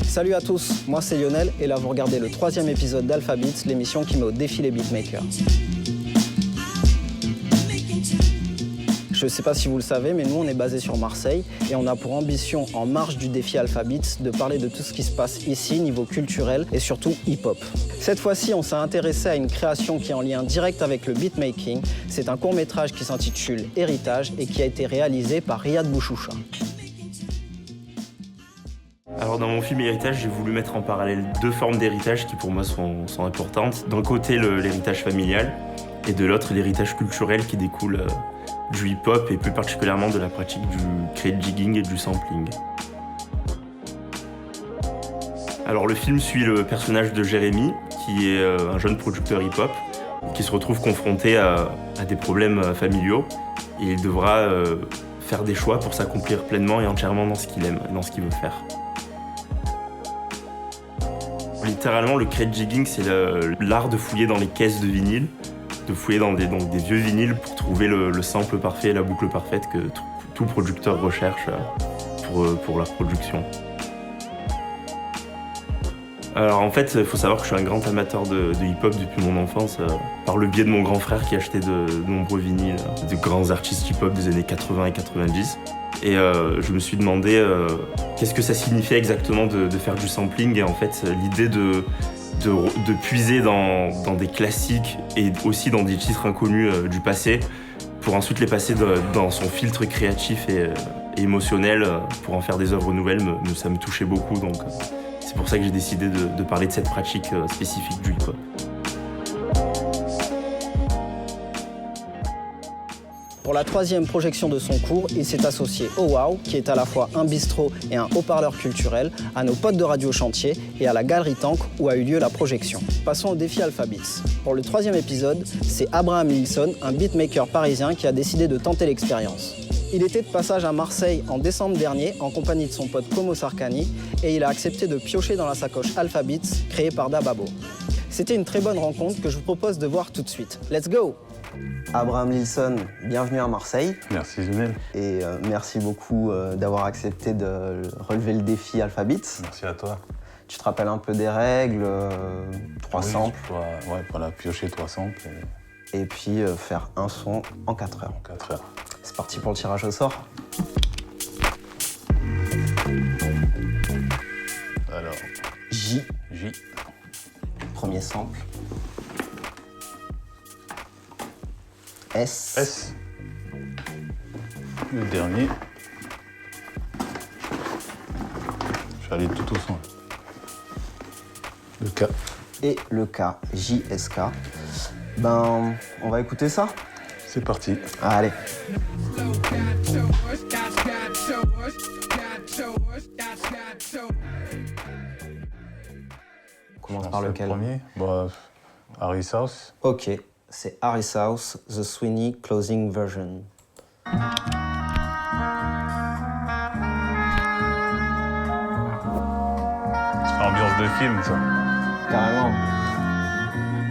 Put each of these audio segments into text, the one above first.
Salut à tous, moi c'est Lionel et là vous regardez le 3e épisode d'Alphabeats, l'émission qui met au défi les beatmakers. Je ne sais pas si vous le savez, mais nous on est basé sur Marseille et on a pour ambition, en marge du défi Alphabeats, de parler de tout ce qui se passe ici, niveau culturel et surtout hip-hop. Cette fois-ci, on s'est intéressé à une création qui est en lien direct avec le beatmaking. C'est un court-métrage qui s'intitule Héritage et qui a été réalisé par Riyad Bouchoucha. Alors dans mon film Héritage, j'ai voulu mettre en parallèle deux formes d'héritage qui pour moi sont importantes. D'un côté l'héritage familial et de l'autre l'héritage culturel qui découle du hip-hop et plus particulièrement de la pratique du crate jigging et du sampling. Alors le film suit le personnage de Jérémy qui est un jeune producteur hip-hop qui se retrouve confronté à des problèmes familiaux et il devra faire des choix pour s'accomplir pleinement et entièrement dans ce qu'il aime et dans ce qu'il veut faire. Littéralement, le crate jigging, c'est l'art de fouiller dans les caisses de vinyle, de fouiller dans des vieux vinyles pour trouver le sample parfait et la boucle parfaite que tout producteur recherche pour leur production. Alors en fait, il faut savoir que je suis un grand amateur de hip-hop depuis mon enfance, par le biais de mon grand frère qui achetait de nombreux vinyles, de grands artistes hip-hop des années 80 et 90. Et je me suis demandé qu'est-ce que ça signifiait exactement de faire du sampling. Et en fait, l'idée de puiser dans des classiques et aussi dans des titres inconnus du passé pour ensuite les passer dans son filtre créatif et émotionnel pour en faire des œuvres nouvelles, ça me touchait beaucoup. Donc c'est pour ça que j'ai décidé de parler de cette pratique spécifique du hip-hop. Pour la 3e projection de son cours, il s'est associé au Wow, qui est à la fois un bistrot et un haut-parleur culturel, à nos potes de Radio Chantier et à la Galerie Tank où a eu lieu la projection. Passons au défi Alphabeats. Pour le 3e épisode, c'est Abraham Nilsson, un beatmaker parisien qui a décidé de tenter l'expérience. Il était de passage à Marseille en décembre dernier en compagnie de son pote Como Sarkani et il a accepté de piocher dans la sacoche Alphabeats créée par Dababo. C'était une très bonne rencontre que je vous propose de voir tout de suite. Let's go! Abraham Nilsson, bienvenue à Marseille. Merci Lionel. Et merci beaucoup d'avoir accepté de relever le défi Alphabeats. Merci à toi. Tu te rappelles un peu des règles, 3 samples. Ouais, voilà, piocher 3 samples. Et puis faire un son en 4 heures. En 4 heures. C'est parti pour le tirage au sort. Alors, J. Premier sample. S. Le dernier. Je vais aller tout au son. Le K. Et le K, JSK. Ben, on va écouter ça? C'est parti. Allez. On commence par lequel? Le premier. Bon, Harry's House. Ok, c'est Harry's House, The Sweeney Closing Version. C'est ambiance de film, ça. Carrément.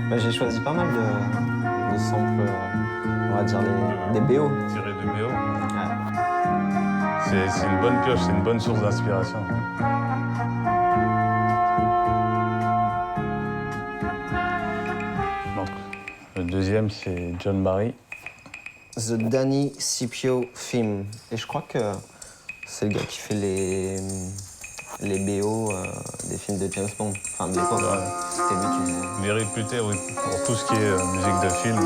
Bah, j'ai choisi pas mal de samples, on va dire des BO. Tiré de BO. Ouais. C'est une bonne pioche, c'est une bonne source d'inspiration. Donc, le deuxième, c'est John Barry. The Danny Scipio Film. Et je crois que c'est le gars qui fait les BO des films de James Bond. Enfin, de l'époque. C'était lui qui faisait. Il est réputé, oui, pour tout ce qui est musique de film.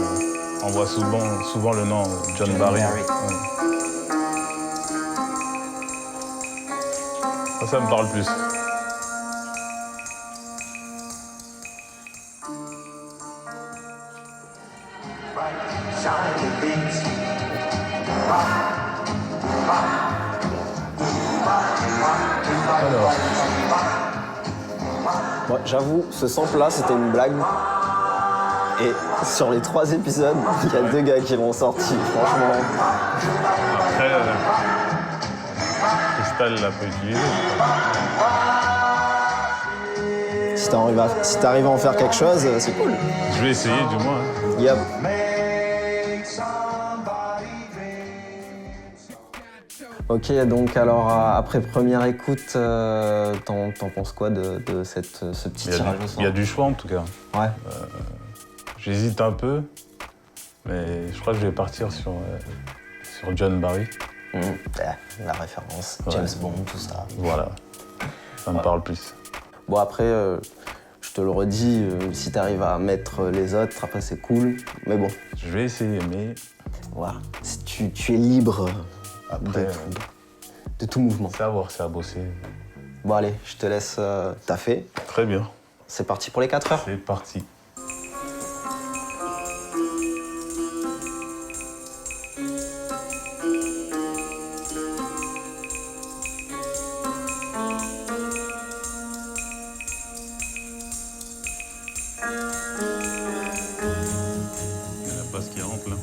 On voit souvent le nom John Barry. Barry. Ouais. Ça me parle plus. Alors, Bon, j'avoue, ce sample-là, c'était une blague. Et sur les 3 épisodes, il y a 2 gars qui l'ont sorti, franchement. après, Crystal l'a pas utilisé. Si t'arrives à en faire quelque chose, c'est cool. Je vais essayer du moins. Yep. Ok, donc alors après première écoute, t'en penses quoi de ce petit tirage au sort? Il y a du choix en tout cas. Ouais. J'hésite un peu, mais je crois que je vais partir sur John Barry. La référence, Ouais. James Bond, tout ça. Voilà, ça me parle plus. Bon après, je te le redis, si t'arrives à mettre les autres, après c'est cool. Mais bon, Je vais essayer, mais voilà. Tu es libre après, de tout mouvement. savoir, c'est à bosser. Bon allez, je te laisse taffer. Très bien, C'est parti pour les 4 heures. c'est parti. Il y a la basse qui rentre là.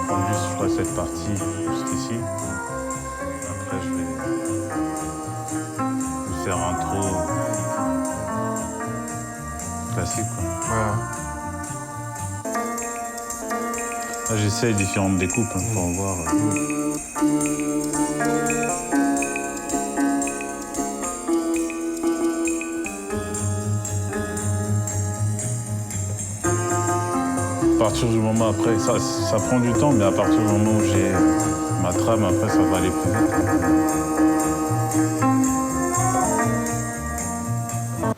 Prendre juste, je crois, cette partie jusqu'ici. Après, je vais faire un intro classique, quoi. Là, j'essaye différentes découpes pour voir. À partir du moment après, ça prend du temps, mais à partir du moment où j'ai ma trame, après, ça va aller plus vite.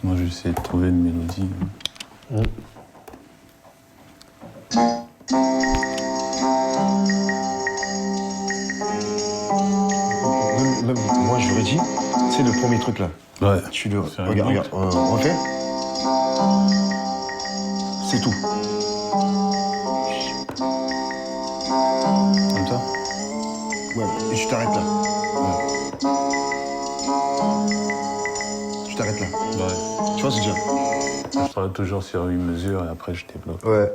Moi, je vais essayer de trouver une mélodie. Moi, j'aurais dit, c'est le premier truc là. Ouais. Tu le Faire une regarde, boucle. refais. C'est tout. Comme ça? Ouais, et tu t'arrêtes là. Ouais. Tu t'arrêtes là. Ouais. Tu vois, c'est déjà. Je travaille toujours sur une mesure et après, je débloque. Ouais.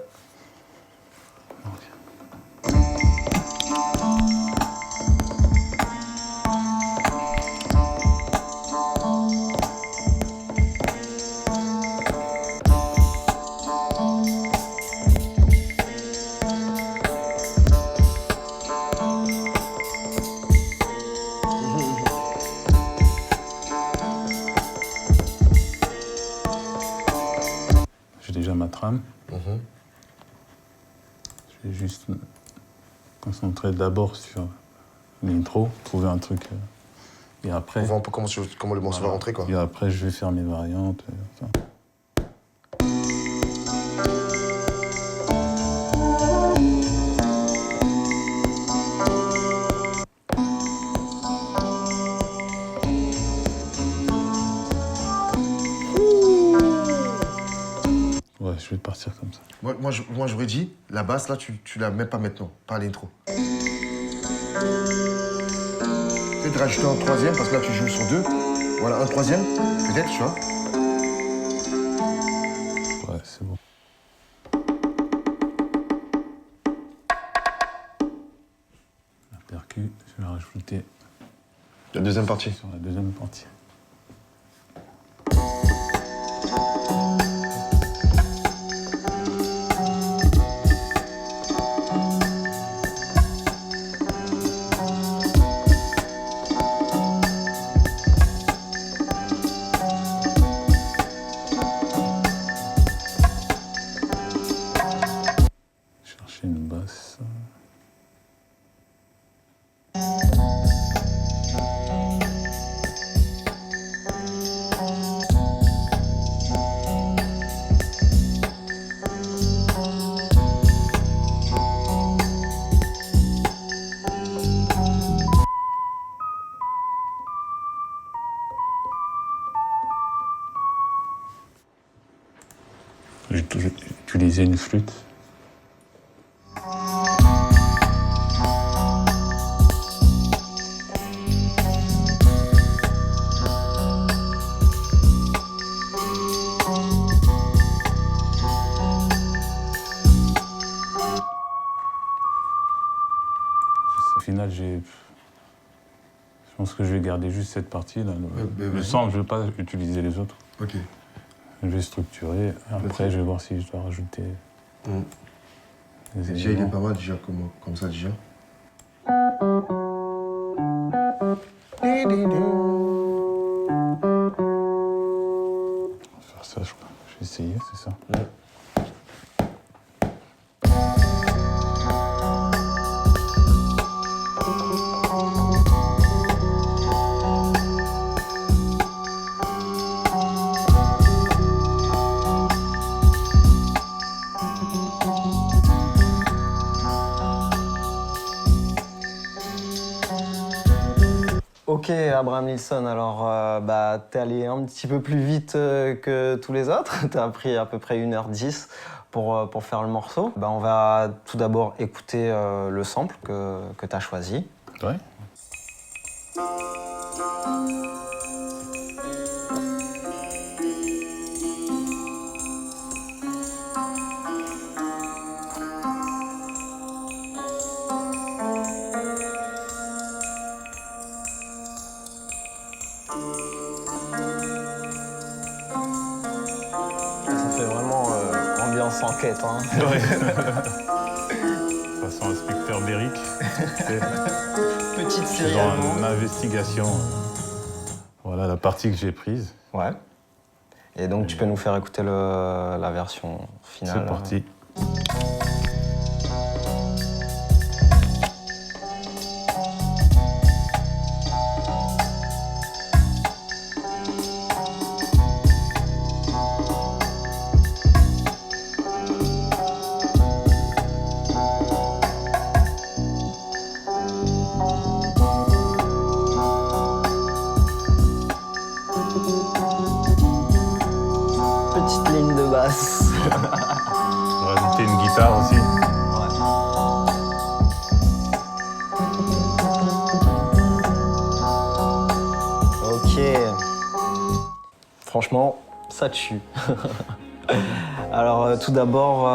J'ai déjà ma trame. Je vais juste me concentrer d'abord sur l'intro, trouver un truc. Et après, On voit un peu comment le morceau va rentrer, quoi. et après, je vais faire mes variantes. Ça. Ouais, je vais partir comme ça. Moi, j'aurais dit, la basse, là, tu la mets pas maintenant, pas à l'intro. Peut-être rajouter un troisième, parce que là, tu joues sur deux. Voilà, un troisième, peut-être, tu vois. Ouais, c'est bon. La percu, je vais rajouter La deuxième partie. sur la deuxième partie. Chercher une basse. J'ai toujours utilisé une flûte. Au final, je pense que je vais garder juste cette partie. Là, le vas-y. sample, je ne vais pas utiliser les autres. Ok. Je vais structurer. Après, je vais voir si je dois rajouter Déjà, il est pas mal déjà comme ça déjà. On va faire ça, je crois. Je vais essayer, c'est ça. Ok, Abraham Nilsson, alors t'es allé un petit peu plus vite que tous les autres. T'as pris à peu près 1h10 pour faire le morceau. On va tout d'abord écouter le sample que t'as choisi. Ouais. Ça fait vraiment ambiance enquête, hein. Ouais. Façon inspecteur Béric. Petite C'est série dans allemande. une investigation. Voilà la partie que j'ai prise. Ouais. Et donc tu peux nous faire écouter la version finale. C'est parti. Petite ligne de basse. On va rajouter une guitare aussi. Ok. Franchement, ça tue. Alors tout d'abord,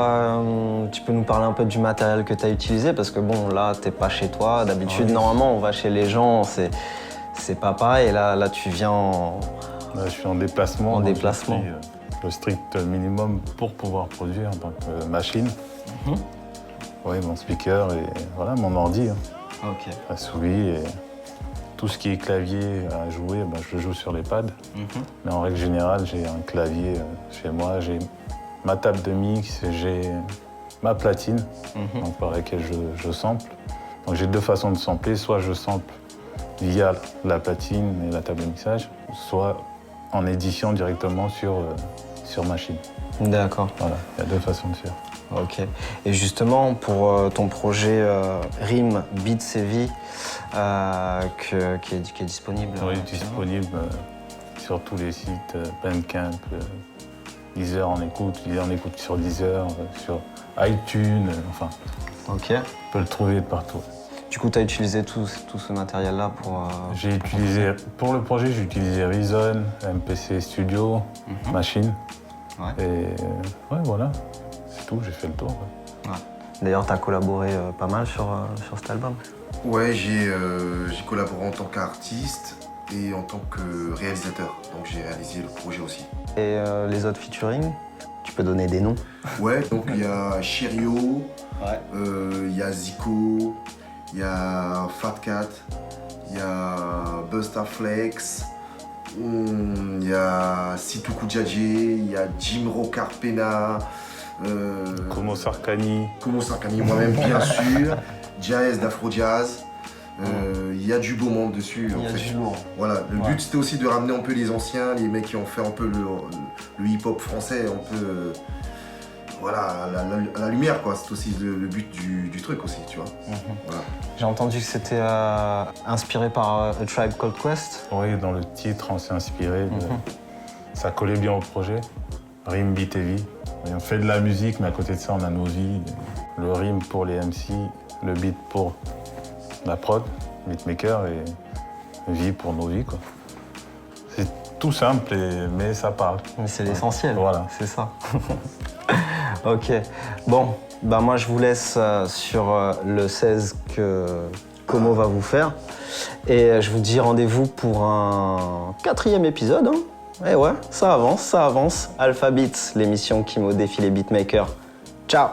tu peux nous parler un peu du matériel que tu as utilisé parce que bon, là, t'es pas chez toi. D'habitude, Ouais. normalement, on va chez les gens, c'est pas pareil. Et là, tu viens en... Là, je suis en déplacement. En donc déplacement. j'ai pris, le strict minimum pour pouvoir produire. Donc machine. Oui, mon speaker et voilà mon ordi. Ok. La souris et tout ce qui est clavier à jouer, je le joue sur les pads. Mais en règle générale, j'ai un clavier chez moi, j'ai ma table de mix, j'ai ma platine donc par laquelle je sample. Donc j'ai deux façons de sampler, soit je sample via la platine et la table de mixage, soit en édition directement sur machine. D'accord. Voilà, il y a deux façons de faire. Ok. Et justement, pour ton projet RIM Beats et Vie, qui est disponible. Oui, actuellement. disponible sur tous les sites, Bandcamp, Deezer en écoute sur Deezer, sur iTunes, enfin, Ok. on peut le trouver de partout. Du coup, tu as utilisé tout ce matériel-là pour... J'ai utilisé, pour le projet, j'ai utilisé Reason, MPC Studio, Machine. Ouais. Et ouais, voilà, c'est tout, j'ai fait le tour. Ouais. D'ailleurs, tu as collaboré pas mal sur cet album. Ouais, j'ai collaboré en tant qu'artiste et en tant que réalisateur. Donc j'ai réalisé le projet aussi. Et les autres featuring, tu peux donner des noms? Ouais, donc il y a Chirio, Ouais. il y a Zico, il y a Fat Cat, il y a Busta Flex, il y a Sitou Koudjadji, il y a Jimro Carpena, Como Sarkani, Komo Sarkani, moi-même bien sûr, Jazz d'Afro Jazz. Il y a du beau monde dessus. Il y a en fait. du lourd. Voilà, le Ouais. but c'était aussi de ramener un peu les anciens, les mecs qui ont fait un peu le hip-hop français, un peu voilà, à la lumière quoi. C'est aussi le but du truc aussi, tu vois. Voilà. J'ai entendu que c'était inspiré par A Tribe Called Quest. oui, dans le titre, on s'est inspiré, ça collait bien au projet. Rime, beat et vie. Et on fait de la musique, mais à côté de ça, on a nos vies. Le rime pour les MC, le beat pour la prod, beatmaker, et vie pour nos vies, quoi. C'est tout simple, mais ça parle. Mais c'est l'essentiel. Voilà. C'est ça. Ok. Bon, moi je vous laisse sur le 16 que Como va vous faire. Et je vous dis rendez-vous pour un 4e épisode. Hein. Et ouais, ça avance, ça avance. Alpha Beats, l'émission qui modifie les beatmakers. Ciao!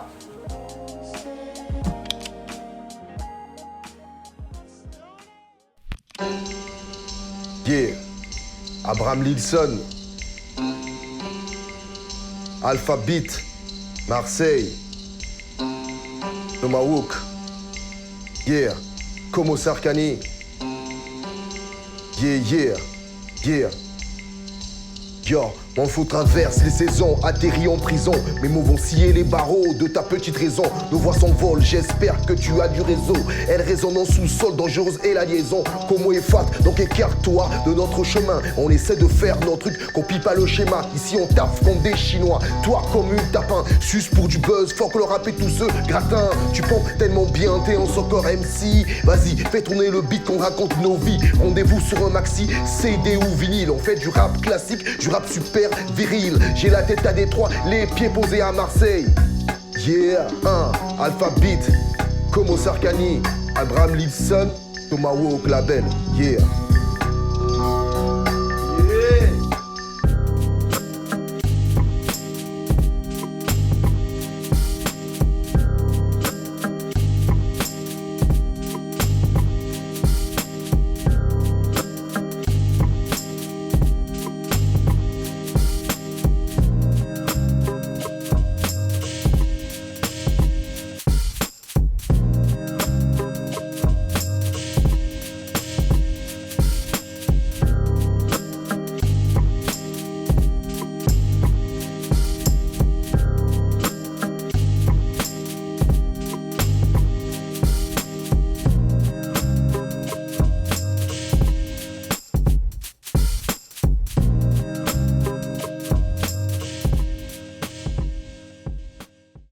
Yeah. Abraham Lilson. Alpha Beat. Marseille. Tomahawk. Yeah. Como Sarkani. Yeah, yeah. Yeah. Yo, mon fou traverse les saisons, atterri en prison. Mes mots vont scier les barreaux de ta petite raison. Nos voix s'envolent, j'espère que tu as du réseau. Elle résonne en sous-sol, dangereuse est la liaison. Como est fat, donc écarte-toi de notre chemin. On essaie de faire nos trucs, copie pas le schéma. Ici on taffe comme des Chinois. Toi comme une tapin, suce pour du buzz. Fuck le rap et tous ceux gratins. Tu pompes tellement bien, t'es en soccer MC. Vas-y, fais tourner le beat qu'on raconte nos vies. Rendez-vous sur un maxi, CD ou vinyle. On fait du rap classique, du rap super viril. J'ai la tête à Détroit, les pieds posés à Marseille. Yeah, Alpha Beat, Como Sarkani, Abraham Lilson, Tomahawk Label. Yeah.